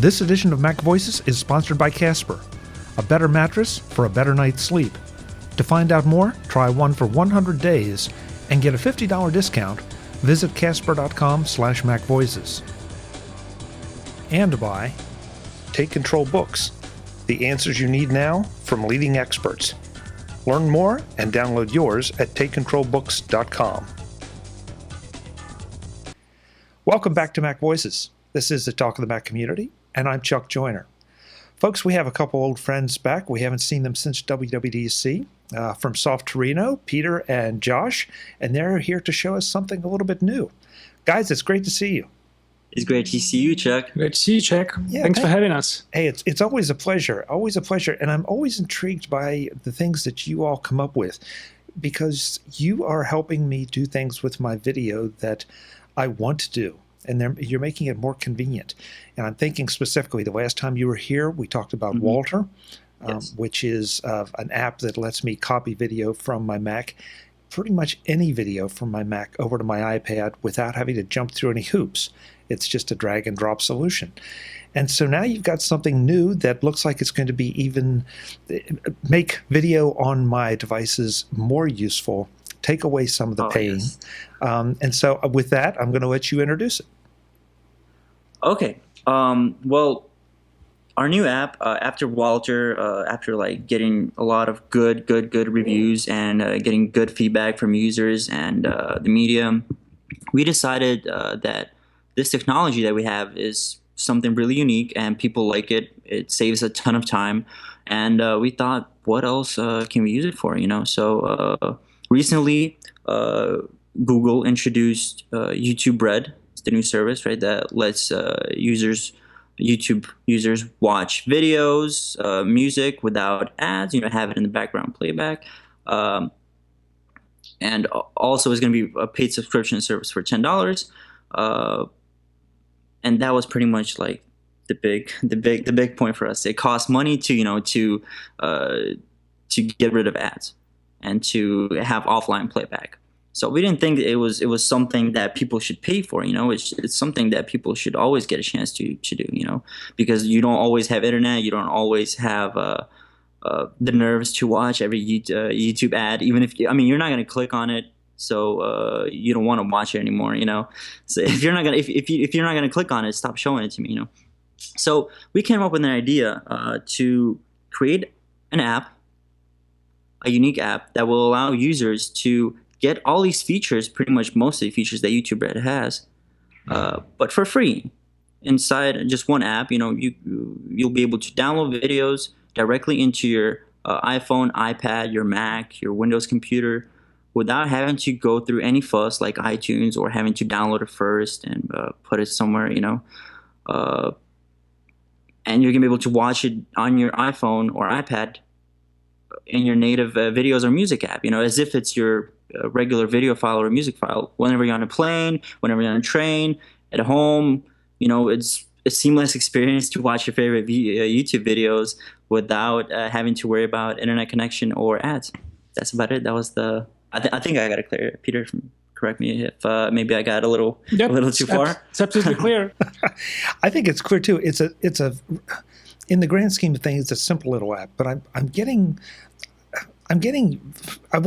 This edition of MacVoices is sponsored by Casper, a better mattress for a better night's sleep. To find out more, try one for 100 days and get a $50 discount. Visit casper.com/MacVoices. And by Take Control Books, the answers you need now from leading experts. Learn more and download yours at takecontrolbooks.com. Welcome back to MacVoices. This is the Talk of the Mac community, and I'm Chuck Joyner. Folks, we have a couple old friends back. We haven't seen them since WWDC from Softorino, Peter and Josh, and they're here to show us something a little bit new. Guys, it's great to see you. It's great to see you, Chuck. Great to see you, Chuck. Yeah, Thanks for having us. Hey, it's always a pleasure, and I'm always intrigued by the things that you all come up with, because you are helping me do things with my video that I want to do, and you're making it more convenient. And I'm thinking specifically, the last time you were here, we talked about Walter, Yes. which is an app that lets me copy video from my Mac, pretty much any video from my Mac over to my iPad without having to jump through any hoops. It's just a drag and drop solution. And so now you've got something new that looks like it's going to be even make video on my devices more useful, take away some of the pain. Yes. And so with that, I'm going to let you introduce it. Okay. Well, our new app, after Walter, after like getting a lot of good reviews and getting good feedback from users and the media, we decided that this technology that we have is something really unique and people like it. It saves a ton of time. And we thought, what else can we use it for, So recently, Google introduced YouTube Red. It's the new service, right, that lets YouTube users watch videos, music without ads, have it in the background playback. And also is going to be a paid subscription service for $10. And that was pretty much like the big point for us. It costs money to get rid of ads and to have offline playback. So we didn't think it was something that people should pay for. It's something that people should always get a chance to do. Because you don't always have internet, you don't always have the nerves to watch every YouTube ad. Even if you're not going to click on it. So you don't want to watch it anymore, So if you're not gonna click on it, stop showing it to me, So we came up with an idea to create an app, a unique app that will allow users to get all these features, pretty much most of the features that YouTube Red has, but for free. Inside just one app, you'll be able to download videos directly into your iPhone, iPad, your Mac, your Windows computer, without having to go through any fuss like iTunes or having to download it first and put it somewhere, and you're going to be able to watch it on your iPhone or iPad in your native videos or music app, as if it's your regular video file or music file. Whenever you're on a plane, whenever you're on a train, at home, it's a seamless experience to watch your favorite YouTube videos without having to worry about internet connection or ads. That's about it. That was I think I got it clear. Peter, correct me if maybe I got a little too far. It's absolutely clear. I think it's clear too. It's a in the grand scheme of things, it's a simple little app. But I want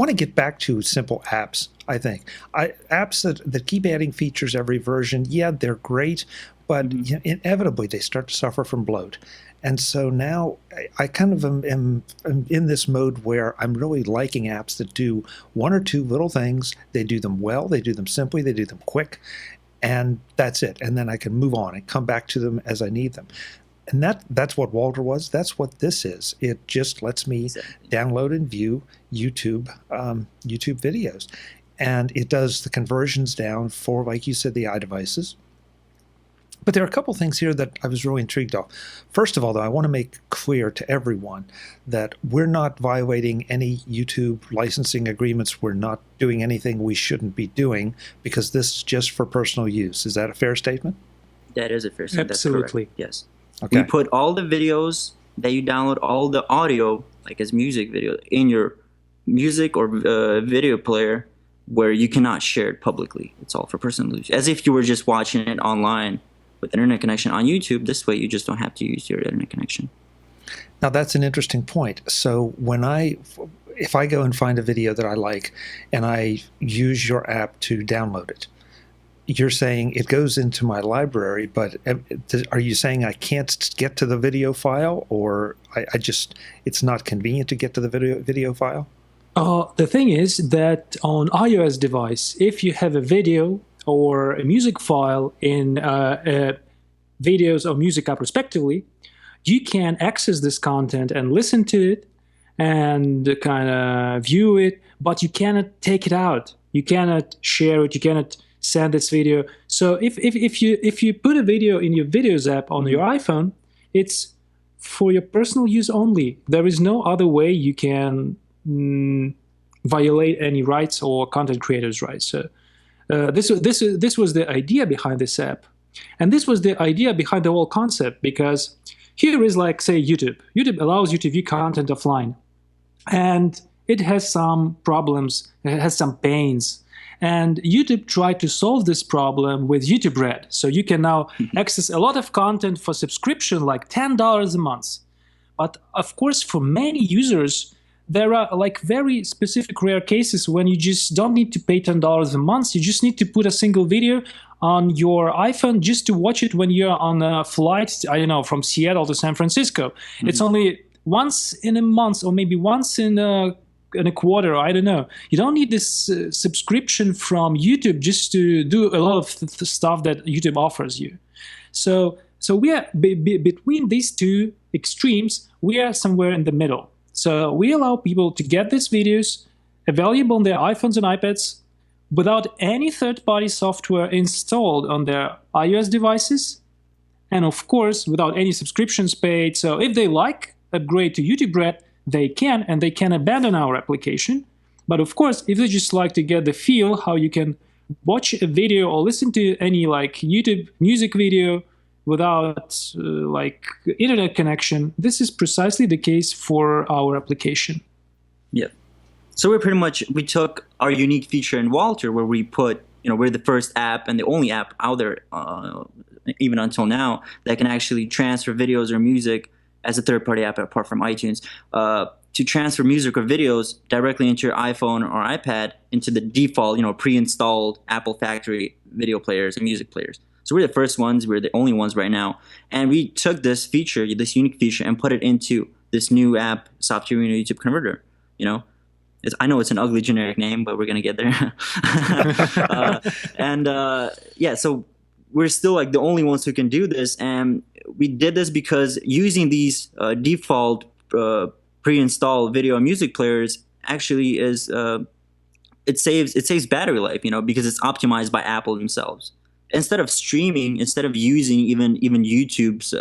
to get back to simple apps. I think apps that keep adding features every version. Yeah, they're great, but inevitably they start to suffer from bloat. And so now I kind of am in this mode where I'm really liking apps that do one or two little things. They do them well, they do them simply, they do them quick, and that's it. And then I can move on and come back to them as I need them. And that's what Walter was. That's what this is. It just lets me download and view YouTube videos. And it does the conversions down for, like you said, the iDevices. But there are a couple things here that I was really intrigued of. First of all, though, I want to make clear to everyone that we're not violating any YouTube licensing agreements. We're not doing anything we shouldn't be doing, because this is just for personal use. Is that a fair statement? That is a fair statement. Absolutely. Yes. Okay. We put all the videos that you download, all the audio, like as music video, in your music or video player where you cannot share it publicly. It's all for personal use. As if you were just watching it online with internet connection on YouTube. This way, you just don't have to use your internet connection. Now that's an interesting point. So if I go and find a video that I like and I use your app to download it, you're saying it goes into my library, but are you saying I can't get to the video file, or it's not convenient to get to the video file? The thing is that on iOS device, if you have a video or a music file in videos or music app respectively, you can access this content and listen to it and kind of view it, but you cannot take it out. You cannot share it. You cannot send this video. So if you put a video in your Videos app on your iPhone, it's for your personal use only. There is no other way you can violate any rights or content creators' rights. So this was the idea behind this app, and this was the idea behind the whole concept, because here is like, say, YouTube. YouTube allows you to view content offline, and it has some problems, it has some pains. And YouTube tried to solve this problem with YouTube Red. So you can now access a lot of content for subscription, like $10 a month. But of course, for many users, there are like very specific rare cases when you just don't need to pay $10 a month. You just need to put a single video on your iPhone just to watch it when you're on a flight, I don't know, from Seattle to San Francisco. It's only once in a month, or maybe once in a quarter, I don't know. You don't need this subscription from YouTube just to do a lot of the stuff that YouTube offers you. So we are between these two extremes. We are somewhere in the middle. So we allow people to get these videos available on their iPhones and iPads without any third-party software installed on their iOS devices, and of course without any subscriptions paid. So if they upgrade to YouTube Red, they can, and they can abandon our application. But of course, if they just like to get the feel how you can watch a video or listen to any like YouTube music video without like internet connection, this is precisely the case for our application. Yeah. So we took our unique feature in Walter, where we put, we're the first app and the only app out there, even until now, that can actually transfer videos or music as a third-party app apart from iTunes, to transfer music or videos directly into your iPhone or iPad into the default, pre-installed Apple factory video players and music players. So we're the first ones, we're the only ones right now. And we took this feature, this unique feature, and put it into this new app, Softorino YouTube Converter. I know it's an ugly generic name, but we're going to get there. So we're still like the only ones who can do this. And we did this because using these default pre-installed video and music players actually is it saves battery life, because it's optimized by Apple themselves. Instead of streaming, instead of using even YouTube's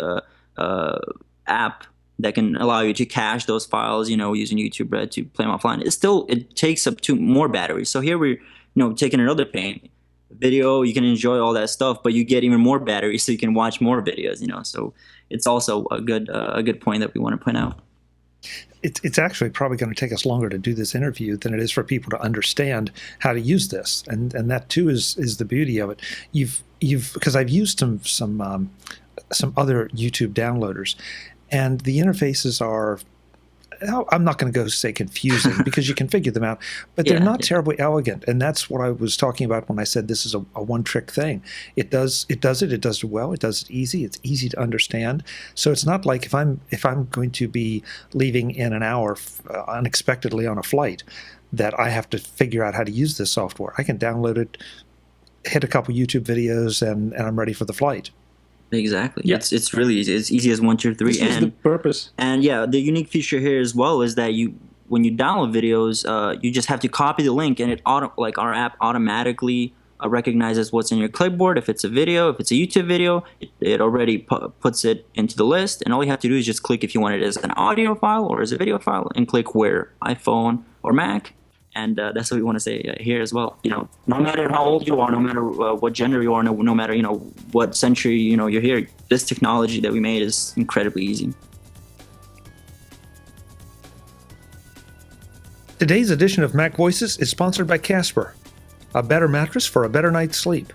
app that can allow you to cache those files, using YouTube Red to play them offline, it takes up to more battery. So here we're taking another pain. Video, you can enjoy all that stuff, but you get even more battery, so you can watch more videos. So it's also a good point that we want to point out. It's actually probably going to take us longer to do this interview than it is for people to understand how to use this, and that too is the beauty of it. You've because I've used some other YouTube downloaders, and the interfaces are, I'm not going to go say confusing because you can figure them out, but they're not terribly elegant. And that's what I was talking about when I said this is a one-trick thing. It does it well, it does it easy, it's easy to understand. So it's not like if I'm going to be leaving in an hour unexpectedly on a flight, that I have to figure out how to use this software. I can download it, hit a couple YouTube videos, and I'm ready for the flight. Exactly. Yeah. It's really easy. It's easy as 1, 2, 3. This is the purpose. And the unique feature here as well is that when you download videos, you just have to copy the link, and our app automatically recognizes what's in your clipboard. If it's a video, if it's a YouTube video, it already puts it into the list, and all you have to do is just click if you want it as an audio file or as a video file, and click where, iPhone or Mac. And that's what we want to say here as well. No matter how old you are, no matter what gender you are, no matter what century you're here, this technology that we made is incredibly easy. Today's edition of MacVoices is sponsored by Casper, a better mattress for a better night's sleep.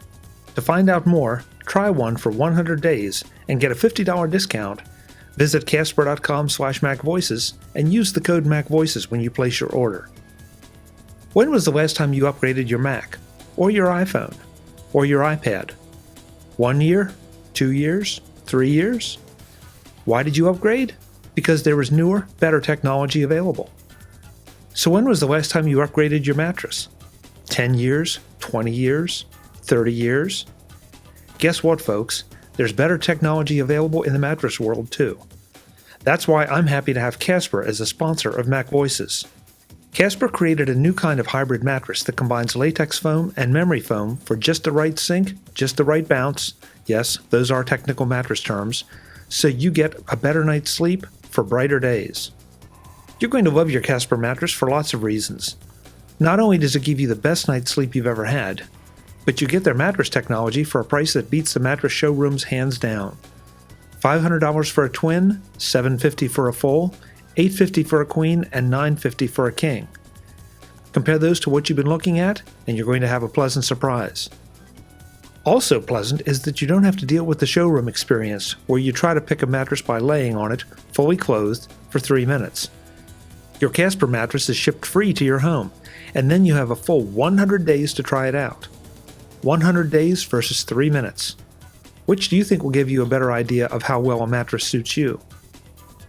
To find out more, try one for 100 days and get a $50 discount, visit Casper.com/MacVoices and use the code MacVoices when you place your order. When was the last time you upgraded your Mac, or your iPhone, or your iPad? 1 year? 2 years? 3 years? Why did you upgrade? Because there was newer, better technology available. So when was the last time you upgraded your mattress? 10 years? 20 years? 30 years? Guess what, folks? There's better technology available in the mattress world, too. That's why I'm happy to have Casper as a sponsor of MacVoices. Casper created a new kind of hybrid mattress that combines latex foam and memory foam for just the right sink, just the right bounce. Yes, those are technical mattress terms. So you get a better night's sleep for brighter days. You're going to love your Casper mattress for lots of reasons. Not only does it give you the best night's sleep you've ever had, but you get their mattress technology for a price that beats the mattress showrooms hands down. $500 for a twin, $750 for a full, $850 for a queen, and $950 for a king. Compare those to what you've been looking at, and you're going to have a pleasant surprise. Also pleasant is that you don't have to deal with the showroom experience, where you try to pick a mattress by laying on it, fully clothed, for 3 minutes. Your Casper mattress is shipped free to your home, and then you have a full 100 days to try it out. 100 days versus 3 minutes. Which do you think will give you a better idea of how well a mattress suits you?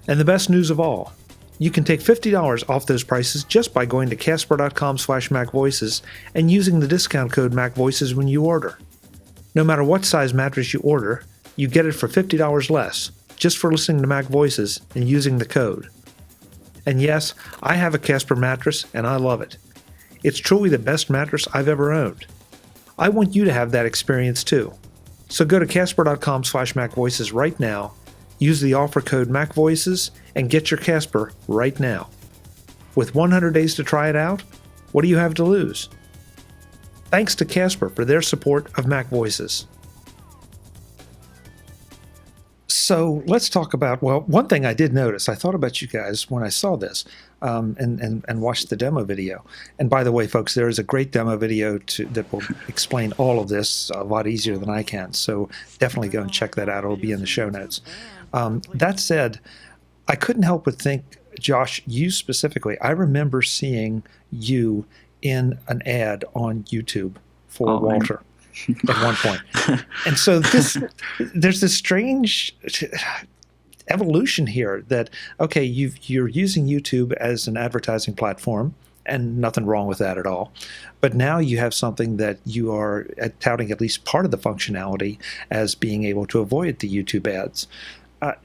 And the best news of all, you can take $50 off those prices just by going to Casper.com/MacVoices and using the discount code MacVoices when you order. No matter what size mattress you order, you get it for $50 less, just for listening to MacVoices and using the code. And yes, I have a Casper mattress and I love it. It's truly the best mattress I've ever owned. I want you to have that experience too. So go to Casper.com/MacVoices right now, use the offer code MacVoices, and get your Casper right now. With 100 days to try it out, what do you have to lose? Thanks to Casper for their support of MacVoices. So let's talk about, well, one thing I did notice, I thought about you guys when I saw this and watched the demo video. And by the way, folks, there is a great demo video that will explain all of this a lot easier than I can. So definitely go and check that out. It'll be in the show notes. That said, I couldn't help but think, Josh, you specifically, I remember seeing you in an ad on YouTube for Walter. At one point. And so there's this strange evolution here that, okay, you're using YouTube as an advertising platform, and nothing wrong with that at all. But now you have something that you are touting at least part of the functionality as being able to avoid the YouTube ads.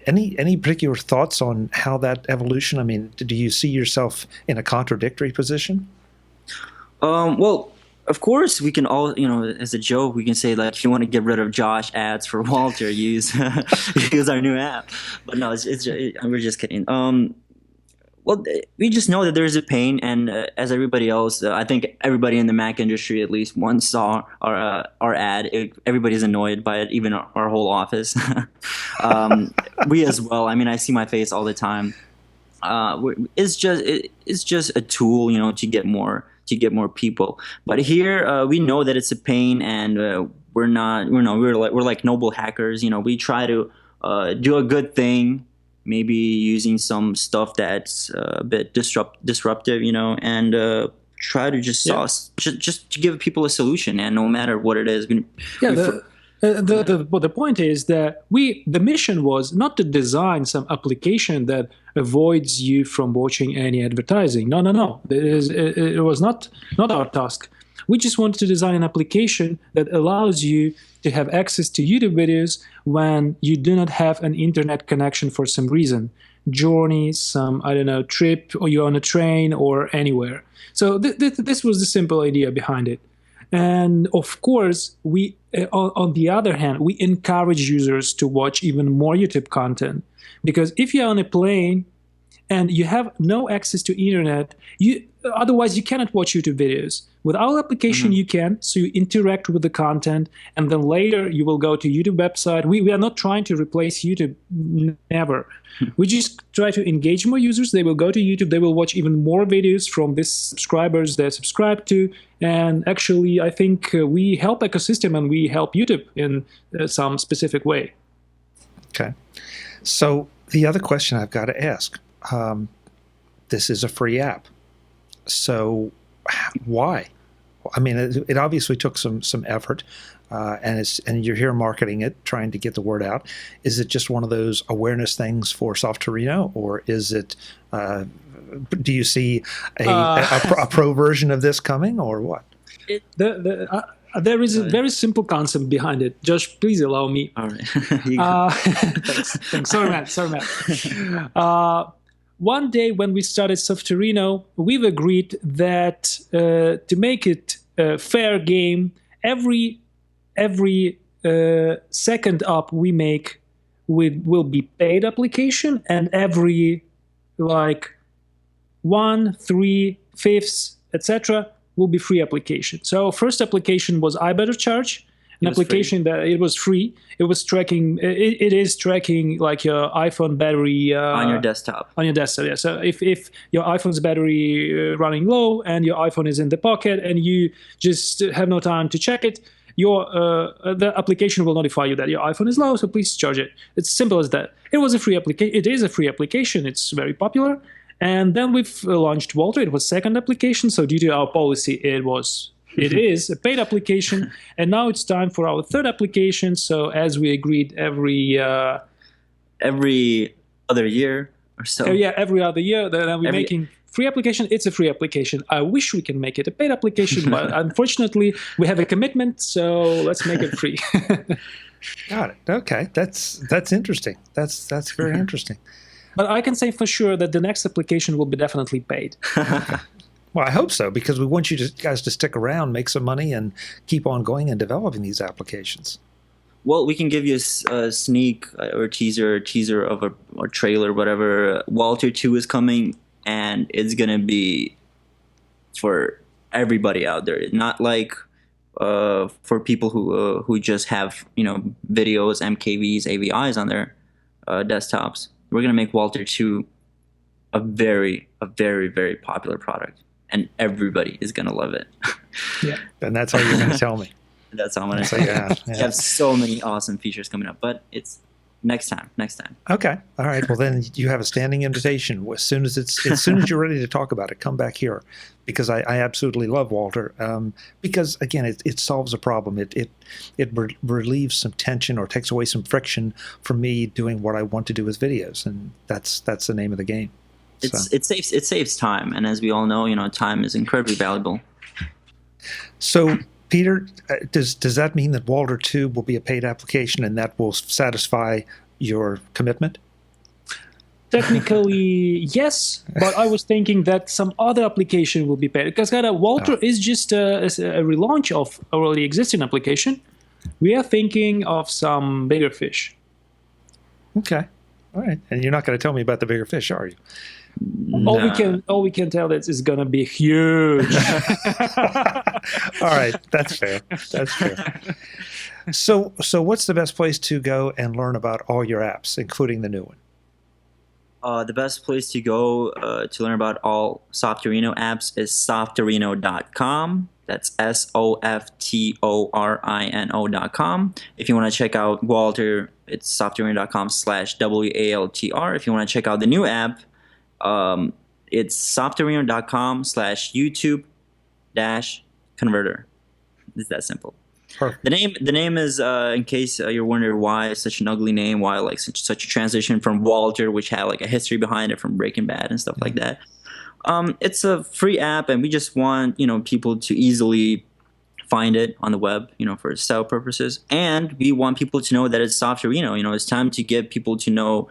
Any particular thoughts on how that evolution, I mean, do you see yourself in a contradictory position? Well, of course, we can all, as a joke, we can say, like, if you want to get rid of Josh ads for Walter, use our new app. But no, we're just kidding. Well, we just know that there's a pain, and as everybody else, I think everybody in the Mac industry at least once saw our ad. Everybody's annoyed by it, even our whole office. We as well. I mean, I see my face all the time. It's just a tool, to get more people. But here we know that it's a pain, and we're like noble hackers. We try to do a good thing, maybe using some stuff that's a bit disruptive, and try to just to give people a solution, and no matter what it is. The point is that the mission was not to design some application that avoids you from watching any advertising. No. It was not our task. We just wanted to design an application that allows you to have access to YouTube videos when you do not have an internet connection for some reason. Journey, some, trip, or you're on a train or anywhere. So this was the simple idea behind it. And of course, we, on the other hand, we encourage users to watch even more YouTube content. Because if you're on a plane and you have no access to internet, otherwise you cannot watch YouTube videos. With our application, you can. So you interact with the content, and then later you will go to YouTube website. We are not trying to replace YouTube, never. We just try to engage more users. They will go to YouTube. They will watch even more videos from these subscribers they're subscribed to. And actually, I think we help ecosystem and we help YouTube in some specific way. Okay. So the other question I've got to ask, this is a free app. So why? I mean, it obviously took some effort, and you're here marketing it, trying to get the word out. Is it just one of those awareness things for Softorino, or is it? Do you see a pro version of this coming, or what? There is a very simple concept behind it. Josh, please allow me. All right. Thanks. Sorry, man. One day when we started Softorino, we've agreed that to make it a fair game, every second up we make will be paid application, and every like 1/3, etc. will be free application. So first application was I Better Charge, an application that it was free. It was tracking. It is tracking like your iPhone battery on your desktop. On your desktop, yeah. So if your iPhone's battery running low and your iPhone is in the pocket and you just have no time to check it, the application will notify you that your iPhone is low. So please charge it. It's simple as that. It was a free application. It is a free application. It's very popular. And then we've launched Walter. It was second application. So due to our policy, it is a paid application, and now it's time for our third application. So as we agreed, every other year or so. Every other year. Then we're making free application. It's a free application. I wish we can make it a paid application, but unfortunately, we have a commitment. So let's make it free. Got it. Okay, that's interesting. That's very interesting. But I can say for sure that the next application will be definitely paid. Well, I hope so, because we want you guys to stick around, make some money, and keep on going and developing these applications. Well, we can give you a sneak or teaser of a trailer, whatever. Walter 2 is coming, and it's going to be for everybody out there. Not like for people who just have, videos, MKVs, AVIs on their desktops. We're going to make Walter 2 a very, very popular product, and everybody is going to love it. Yeah, and that's how you're going to tell me. That's how I'm going to say. Yeah. We have so many awesome features coming up, but it's next time. Okay. All right. Well, then you have a standing invitation. As soon as you're ready to talk about it, come back here, because I absolutely love Walter. Because again, it solves a problem. It relieves some tension or takes away some friction from me doing what I want to do with videos, and that's the name of the game. It saves time, and as we all know, time is incredibly valuable. So, Peter, does that mean that Walter 2 will be a paid application, and that will satisfy your commitment? Technically, yes, but I was thinking that some other application will be paid, because Walter is just a relaunch of already existing application. We are thinking of some bigger fish. Okay, all right, and you're not going to tell me about the bigger fish, are you? All we can tell that it's going to be huge. All right, that's fair. So what's the best place to go and learn about all your apps, including the new one? The best place to go to learn about all Softorino apps is softorino.com. That's SOFTORINO.com. If you want to check out Walter, it's softorino.com/WALTR. If you want to check out the new app, it's softorino.com/YouTube-converter. It's that simple. Perfect. The name is, in case you're wondering why it's such an ugly name, why like such a transition from Walter, which had like a history behind it from Breaking Bad and stuff like that. It's a free app, and we just want people to easily find it on the web, for sale purposes, and we want people to know that it's Softorino. It's time to get people to know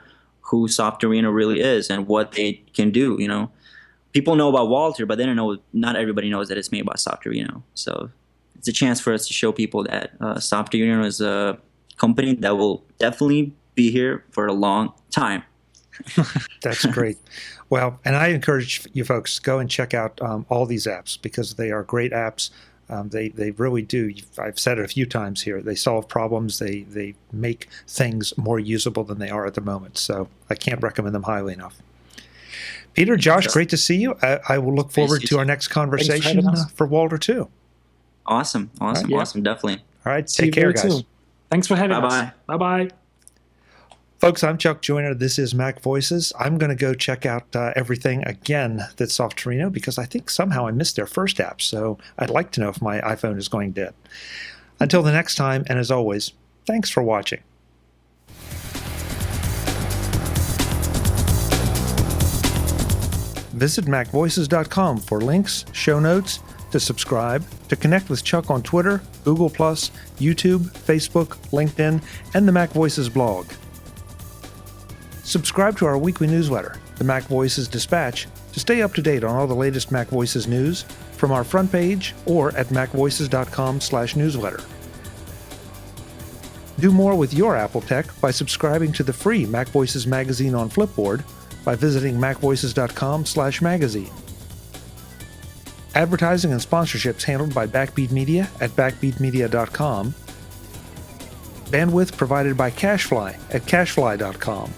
who Softorino really is and what they can do. People know about Walter, but they don't know. Not everybody knows that it's made by Softorino. So it's a chance for us to show people that Softorino is a company that will definitely be here for a long time. That's great. Well, and I encourage you folks to go and check out all these apps because they are great apps. They really do. I've said it a few times here. They solve problems. They make things more usable than they are at the moment. So I can't recommend them highly enough. Peter, Josh, great to see you. I will look forward to our next conversation for Walter too. Awesome. Right, Awesome. Definitely. All right. Take care, guys. Soon. Thanks for having us. Bye-bye. Bye-bye. Folks, I'm Chuck Joyner. This is Mac Voices. I'm going to go check out everything again that's Softorino because I think somehow I missed their first app. So I'd like to know if my iPhone is going dead. Until the next time, and as always, thanks for watching. Visit MacVoices.com for links, show notes, to subscribe, to connect with Chuck on Twitter, Google+, YouTube, Facebook, LinkedIn, and the Mac Voices blog. Subscribe to our weekly newsletter, the Mac Voices Dispatch, to stay up to date on all the latest Mac Voices news from our front page or at macvoices.com/newsletter. Do more with your Apple tech by subscribing to the free Mac Voices magazine on Flipboard by visiting macvoices.com/magazine. Advertising and sponsorships handled by Backbeat Media at backbeatmedia.com. Bandwidth provided by CashFly at cashfly.com.